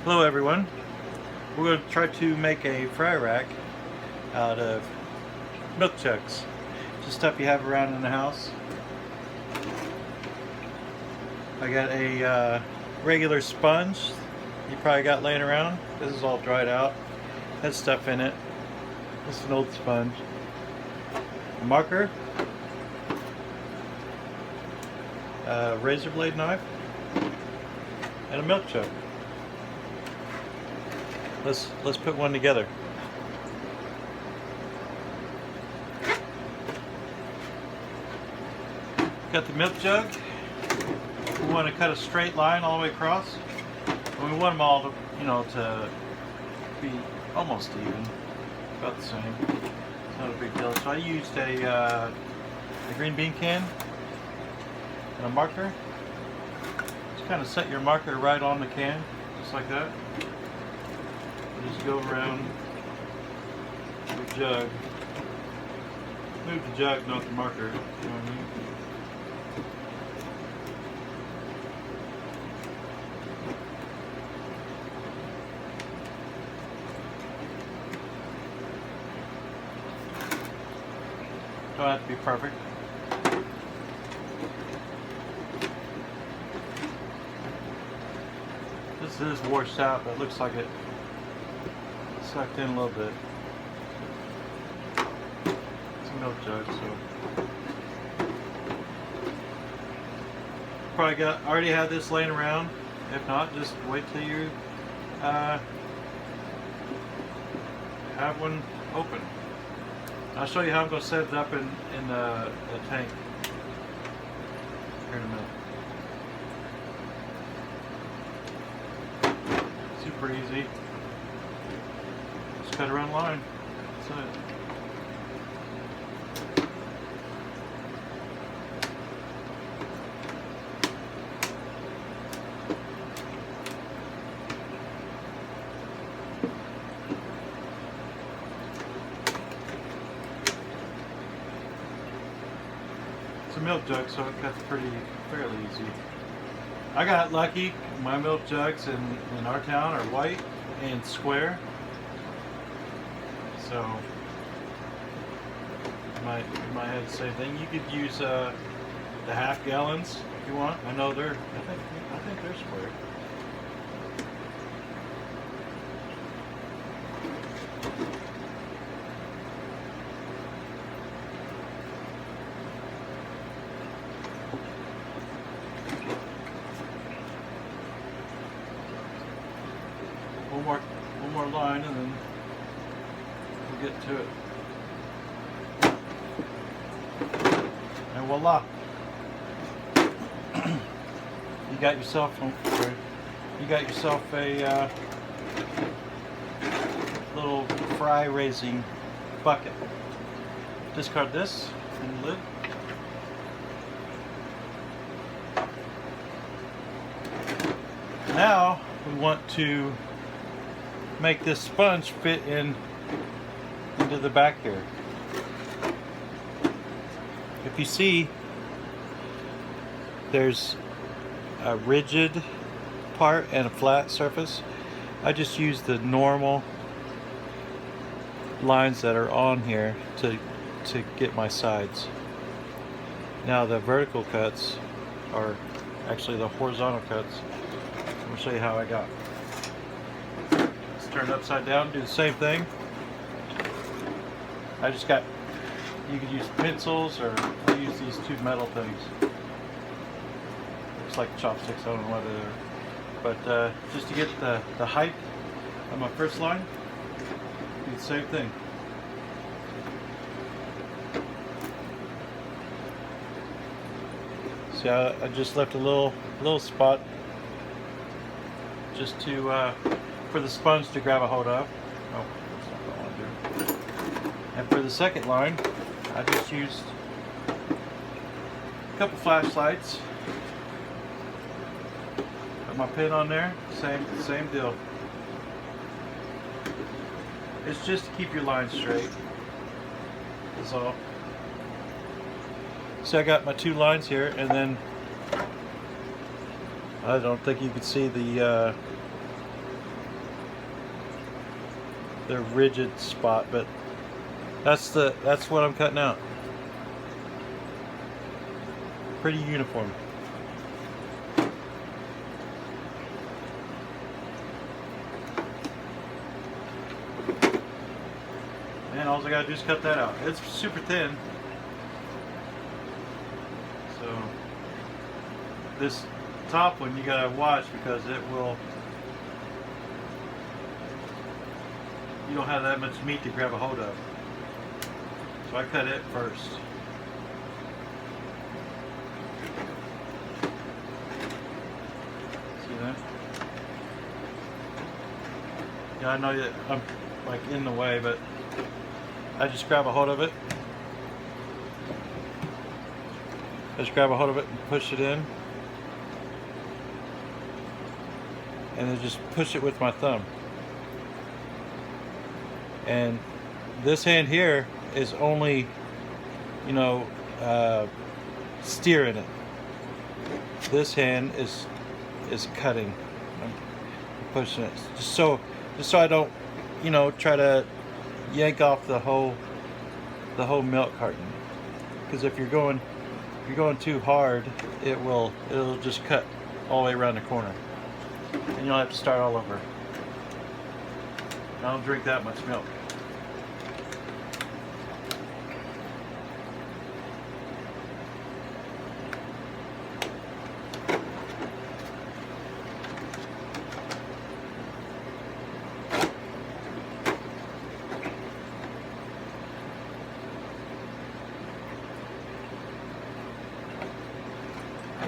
Hello everyone. We're going to try to make a fry rack out of milk jugs. Just stuff you have around in the house. I got a regular sponge you probably got laying around. This is all dried out. Has stuff in it. This is an old sponge. A marker. A razor blade knife. And a milk jug. Let's put one together. Got the milk jug. We want to cut a straight line all the way across. And we want them all to, to be almost even, about the same. It's not a big deal. So I used a green bean can and a marker. Just kind of set your marker right on the can, just like that. Just go around the jug. Move the jug, not the marker. You know what I mean? Don't have to be perfect. This is washed out, but it looks like it sucked in a little bit. It's a milk jug, so probably already had this laying around. If not, just wait till you have one open. I'll show you how I'm going to set it up in the tank here in a minute. Super easy. Just cut around the line. That's it. It's a milk jug, so it cuts fairly easy. I got lucky. My milk jugs in our town are white and square. So you might have the same thing. You could use the half gallons if you want. I know I think they're square. One more line and then we'll get to it. And voila! You got yourself a little fry raising bucket. Discard this and the lid. Now we want to make this sponge fit into the back here. If you see, there's a rigid part and a flat surface. I just use the normal lines that are on here to get my sides. Now the vertical cuts are actually the horizontal cuts. I'll show you how I got. Turn it upside down, do the same thing. You could use pencils or I use these two metal things. Looks like chopsticks, I don't know what they are. But just to get the height of my first line, do the same thing. See, I just left a little spot just to for the sponge to grab a hold of. Oh, that's not what I want to do. And for the second line, I just used a couple flashlights. Put my pin on there. Same deal. It's just to keep your line straight. That's all. So I got my two lines here, and then I don't think you can see the their rigid spot, but that's what I'm cutting out. Pretty uniform. And all I gotta do is cut that out. It's super thin. So this top one you gotta watch because it will, you don't have that much meat to grab a hold of. So I cut it first. See that? Yeah, I know that I'm like in the way, but I just grab a hold of it. I just grab a hold of it and push it in. And then just push it with my thumb. And this hand here is only, you know, steering it. This hand is cutting. I'm pushing it just so I don't, you know, try to yank off the whole milk carton. Because if you're going too hard, it'll just cut all the way around the corner, and you'll have to start all over. I don't drink that much milk.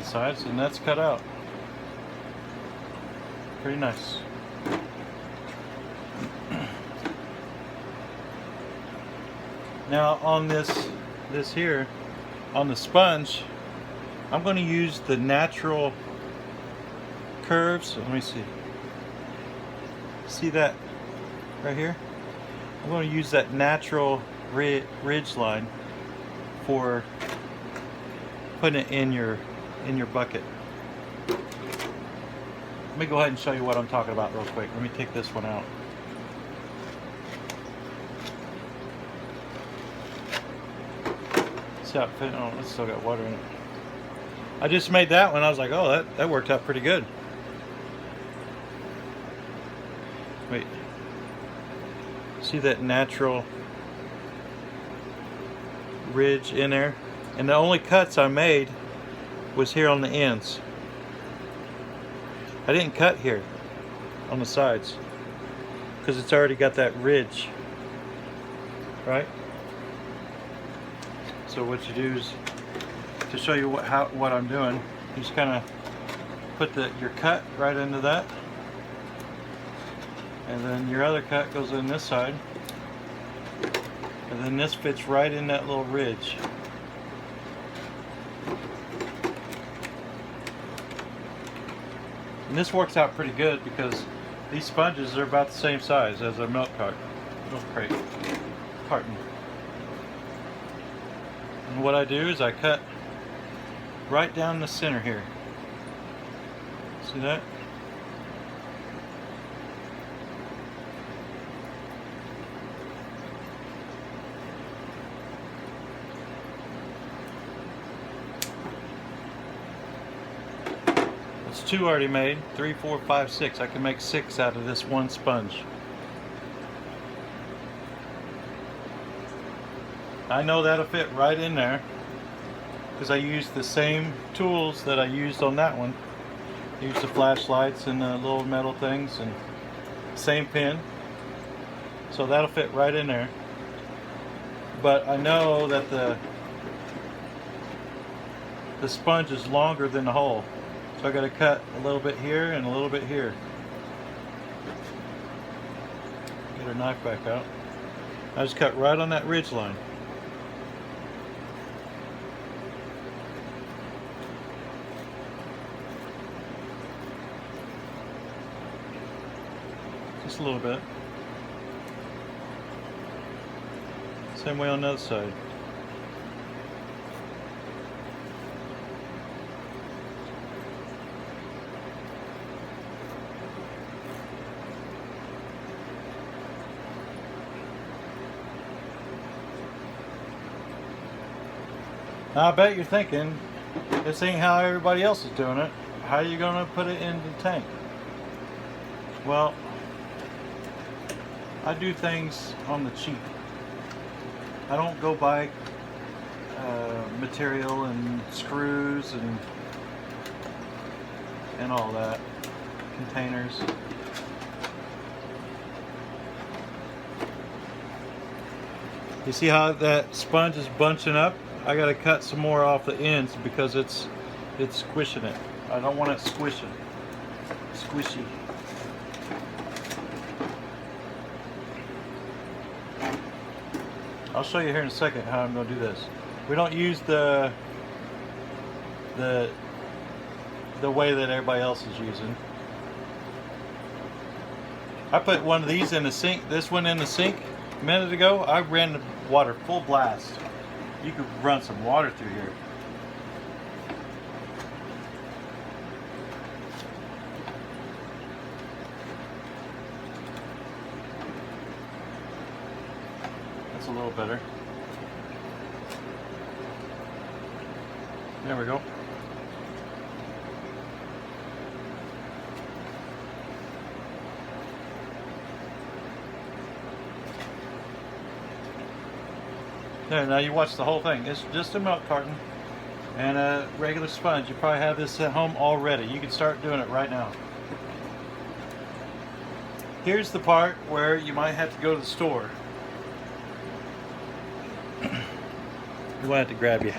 Sides, and that's cut out. Pretty nice. Now on this here, on the sponge, I'm going to use the natural curves. Let me see. See that right here? I'm going to use that natural ridge line for putting it in your bucket. Let me go ahead and show you what I'm talking about real quick. Let me take this one out. See how it fit? Oh, it's still got water in it. I just made that one. I was like, oh, that worked out pretty good. Wait. See that natural ridge in there? And the only cuts I made was here on the ends. I didn't cut here on the sides because it's already got that ridge, right? So what you do is, to show you what I'm doing, you just kind of put your cut right into that, and then your other cut goes in this side, and then this fits right in that little ridge. And this works out pretty good because these sponges are about the same size as a milk carton. And what I do is I cut right down the center here. See that? It's 2 already made. 3, 4, 5, 6. I can make 6 out of this one sponge. I know that'll fit right in there because I used the same tools that I used on that one. I used the flashlights and the little metal things and same pin. So that'll fit right in there. But I know that the sponge is longer than the hole. So I got to cut a little bit here and a little bit here. Get our knife back out. I just cut right on that ridge line. Just a little bit. Same way on the other side. Now I bet you're thinking, this ain't how everybody else is doing it. How are you gonna put it in the tank? Well, I do things on the cheap. I don't go buy material and screws and all that. Containers. You see how that sponge is bunching up? I gotta cut some more off the ends because it's squishing it. I don't want it squishing. Squishy. I'll show you here in a second how I'm gonna do this. We don't use the way that everybody else is using. I put one of these in the sink, this one in the sink a minute ago. I ran the water full blast. You could run some water through here. That's a little better. There we go. There, now you watch the whole thing. It's just a milk carton and a regular sponge. You probably have this at home already. You can start doing it right now. Here's the part where you might have to go to the store. We might have to grab you.